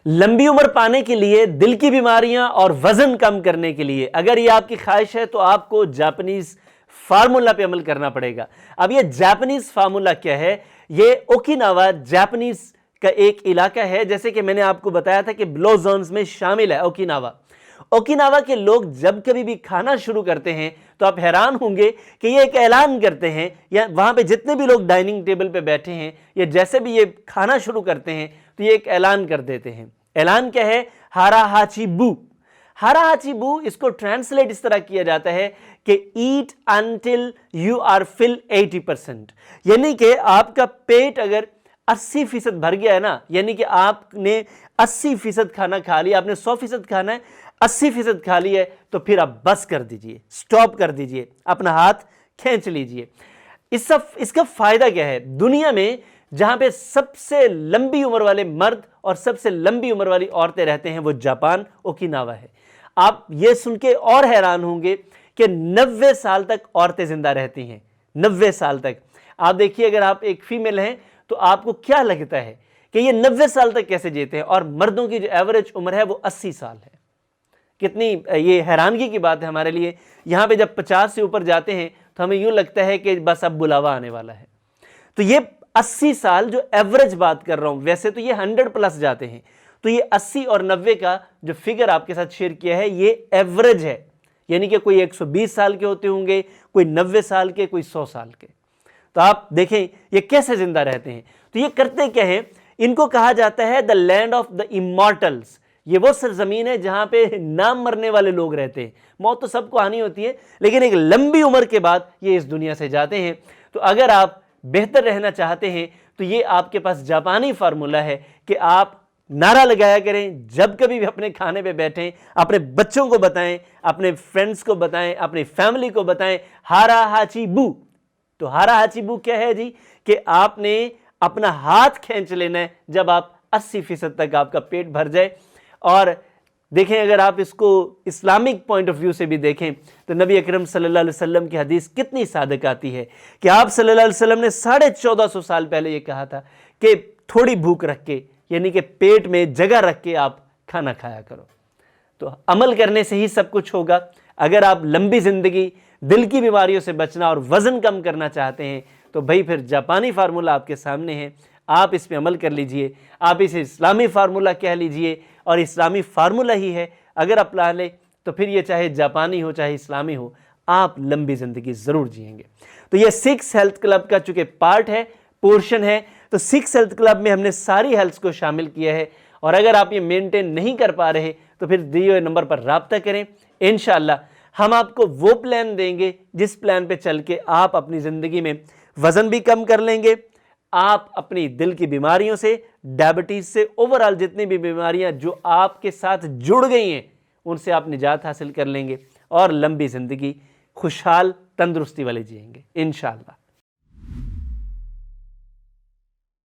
لمبی عمر پانے کے لیے، دل کی بیماریاں اور وزن کم کرنے کے لیے اگر یہ آپ کی خواہش ہے تو آپ کو جاپنیز فارمولا پہ عمل کرنا پڑے گا۔ اب یہ جاپنیز فارمولا کیا ہے؟ یہ اوکیناوا جاپنیز کا ایک علاقہ ہے، جیسے کہ میں نے آپ کو بتایا تھا کہ بلو زونز میں شامل ہے اوکیناوا۔ اوکیناوا کے لوگ جب کبھی بھی کھانا شروع کرتے ہیں تو آپ حیران ہوں گے کہ یہ ایک اعلان کرتے ہیں، یا وہاں پہ جتنے بھی لوگ ڈائننگ ٹیبل پہ بیٹھے ہیں یا جیسے بھی یہ کھانا شروع کرتے ہیں تو یہ ایک اعلان کر دیتے ہیں۔ اعلان کیا ہے؟ ہارا ہاچی بو۔ ہارا ہاچی بو، اس کو ٹرانسلیٹ اس طرح کیا جاتا ہے کہ eat until you are full 80%، یعنی کہ آپ کا پیٹ اگر 80% بھر گیا ہے نا، یعنی کہ آپ نے 80% کھانا کھا لیا، آپ نے 100% کھانا ہے، 80% کھا لیا ہے، تو پھر آپ بس کر دیجئے، سٹاپ کر دیجئے، اپنا ہاتھ کھینچ لیجئے۔ اس کا فائدہ کیا ہے؟ دنیا میں جہاں پہ سب سے لمبی عمر والے مرد اور سب سے لمبی عمر والی عورتیں رہتے ہیں وہ جاپان اوکیناوا ہے۔ آپ یہ سن کے اور حیران ہوں گے کہ 90 سال تک عورتیں زندہ رہتی ہیں، 90 سال تک۔ آپ دیکھیے اگر آپ ایک فیمیل ہیں تو آپ کو کیا لگتا ہے کہ یہ 90 سال تک کیسے جیتے ہیں؟ اور مردوں کی جو ایوریج عمر ہے وہ 80 سال ہے۔ کتنی یہ حیرانگی کی بات ہے ہمارے لیے۔ یہاں پہ جب 50 سے اوپر جاتے ہیں تو ہمیں یوں لگتا ہے کہ بس اب بلاوا آنے والا ہے۔ تو یہ 80 سال جو ایوریج بات کر رہا ہوں، ویسے تو یہ 100 پلس جاتے ہیں، تو یہ 80 اور 90 کا جو فگر آپ کے ساتھ شیئر کیا ہے یہ ایوریج ہے، یعنی کہ کوئی 120 سال کے ہوتے ہوں گے، کوئی 90 سال کے، کوئی 100 سال کے۔ تو آپ دیکھیں یہ کیسے زندہ رہتے ہیں۔ تو یہ کرتے کیا ہیں؟ ان کو کہا جاتا ہے دا لینڈ آف دا امارٹلز۔ یہ وہ سرزمین ہے جہاں پہ نہ مرنے والے لوگ رہتے ہیں۔ موت تو سب کو آنی ہوتی ہے، لیکن ایک لمبی عمر کے بعد یہ اس دنیا سے جاتے ہیں۔ تو اگر آپ بہتر رہنا چاہتے ہیں تو یہ آپ کے پاس جاپانی فارمولا ہے کہ آپ نعرہ لگایا کریں جب کبھی بھی اپنے کھانے پہ بیٹھیں، اپنے بچوں کو بتائیں، اپنے فرینڈز کو بتائیں، اپنی فیملی کو بتائیں، ہارا ہاچی بو۔ تو ہارا ہاچی بو کیا ہے جی؟ کہ آپ نے اپنا ہاتھ کھینچ لینا ہے جب آپ 80% تک آپ کا پیٹ بھر جائے۔ اور دیکھیں اگر آپ اس کو اسلامک پوائنٹ آف ویو سے بھی دیکھیں تو نبی اکرم صلی اللہ علیہ وسلم کی حدیث کتنی صادق آتی ہے کہ آپ صلی اللہ علیہ وسلم نے 1450 سال پہلے یہ کہا تھا کہ تھوڑی بھوک رکھ کے، یعنی کہ پیٹ میں جگہ رکھ کے آپ کھانا کھایا کرو۔ تو عمل کرنے سے ہی سب کچھ ہوگا۔ اگر آپ لمبی زندگی، دل کی بیماریوں سے بچنا اور وزن کم کرنا چاہتے ہیں تو بھائی پھر جاپانی فارمولا آپ کے سامنے ہے، آپ اس پہ عمل کر لیجئے۔ آپ اسے اسلامی فارمولا کہہ لیجئے، اور اسلامی فارمولا ہی ہے۔ اگر اپنا لیں تو پھر یہ چاہے جاپانی ہو چاہے اسلامی ہو، آپ لمبی زندگی ضرور جئیں گے۔ تو یہ 6 ہیلتھ کلب کا چونکہ پارٹ ہے، پورشن ہے، تو 6 ہیلتھ کلب میں ہم نے ساری ہیلتھ کو شامل کیا ہے۔ اور اگر آپ یہ مینٹین نہیں کر پا رہے تو پھر دیے ہوئے نمبر پر رابطہ کریں۔ انشاءاللہ ہم آپ کو وہ پلان دیں گے جس پلان پہ چل کے آپ اپنی زندگی میں وزن بھی کم کر لیں گے، آپ اپنی دل کی بیماریوں سے، ڈائبٹیز سے، اوورآل جتنی بھی بیماریاں جو آپ کے ساتھ جڑ گئی ہیں ان سے آپ نجات حاصل کر لیں گے، اور لمبی زندگی خوشحال تندرستی والے جئیں گے انشاءاللہ۔